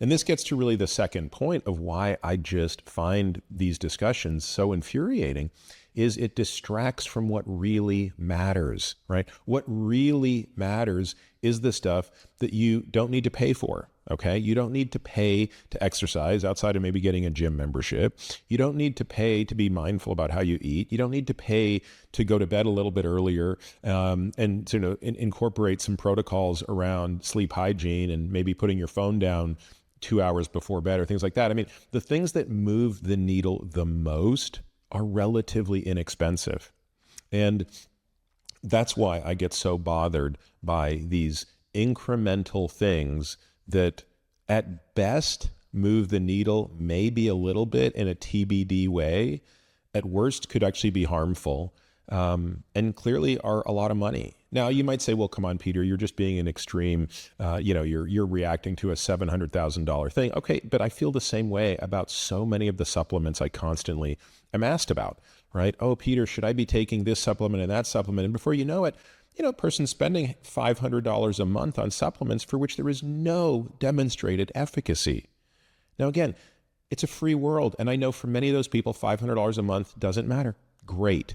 And this gets to really the second point of why I just find these discussions so infuriating, is it distracts from what really matters, right? What really matters is the stuff that you don't need to pay for, okay? You don't need to pay to exercise outside of maybe getting a gym membership. You don't need to pay to be mindful about how you eat. You don't need to pay to go to bed a little bit earlier, and to incorporate some protocols around sleep hygiene and maybe putting your phone down 2 hours before bed or things like that. I mean, the things that move the needle the most are relatively inexpensive. And that's why I get so bothered by these incremental things that at best move the needle maybe a little bit in a TBD way, at worst could actually be harmful, and clearly are a lot of money. Now you might say, well, come on, Peter, you're just being an extreme, you're reacting to a $700,000 thing. Okay, but I feel the same way about so many of the supplements I constantly am asked about, right? Oh, Peter, should I be taking this supplement and that supplement? And before you know it, a person's spending $500 a month on supplements for which there is no demonstrated efficacy. Now, again, it's a free world. And I know for many of those people, $500 a month doesn't matter. Great.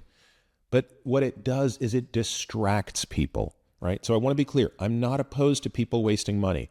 But what it does is it distracts people, right? So I want to be clear. I'm not opposed to people wasting money.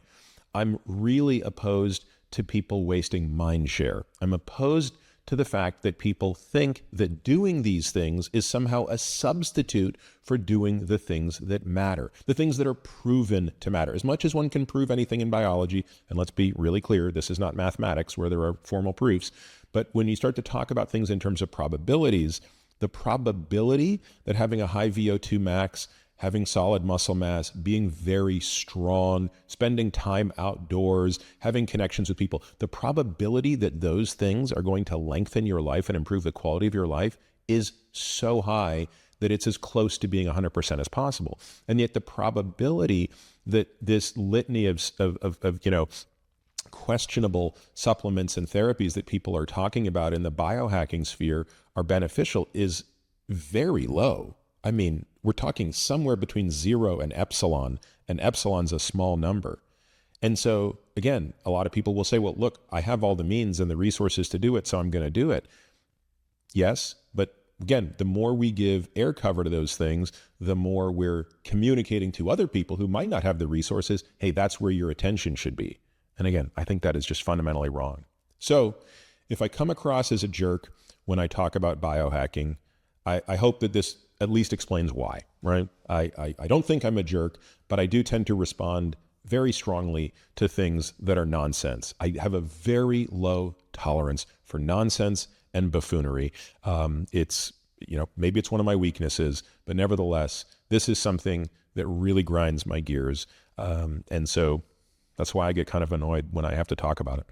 I'm really opposed to people wasting mind share. I'm opposed to the fact that people think that doing these things is somehow a substitute for doing the things that matter, the things that are proven to matter. As much as one can prove anything in biology, and let's be really clear, this is not mathematics where there are formal proofs, but when you start to talk about things in terms of probabilities, the probability that having a high VO2 max, having solid muscle mass, being very strong, spending time outdoors, having connections with people, the probability that those things are going to lengthen your life and improve the quality of your life is so high that it's as close to being 100% as possible. And yet the probability that this litany of questionable supplements and therapies that people are talking about in the biohacking sphere are beneficial is very low. I mean, we're talking somewhere between 0 and epsilon's a small number. And so, again, a lot of people will say, well, look, I have all the means and the resources to do it, so I'm going to do it. Yes, but again, the more we give air cover to those things, the more we're communicating to other people who might not have the resources, hey, that's where your attention should be. And again, I think that is just fundamentally wrong. So if I come across as a jerk when I talk about biohacking, I hope that this at least explains why, right? I don't think I'm a jerk, but I do tend to respond very strongly to things that are nonsense. I have a very low tolerance for nonsense and buffoonery. It's, maybe it's one of my weaknesses, but nevertheless, this is something that really grinds my gears. And so that's why I get kind of annoyed when I have to talk about it.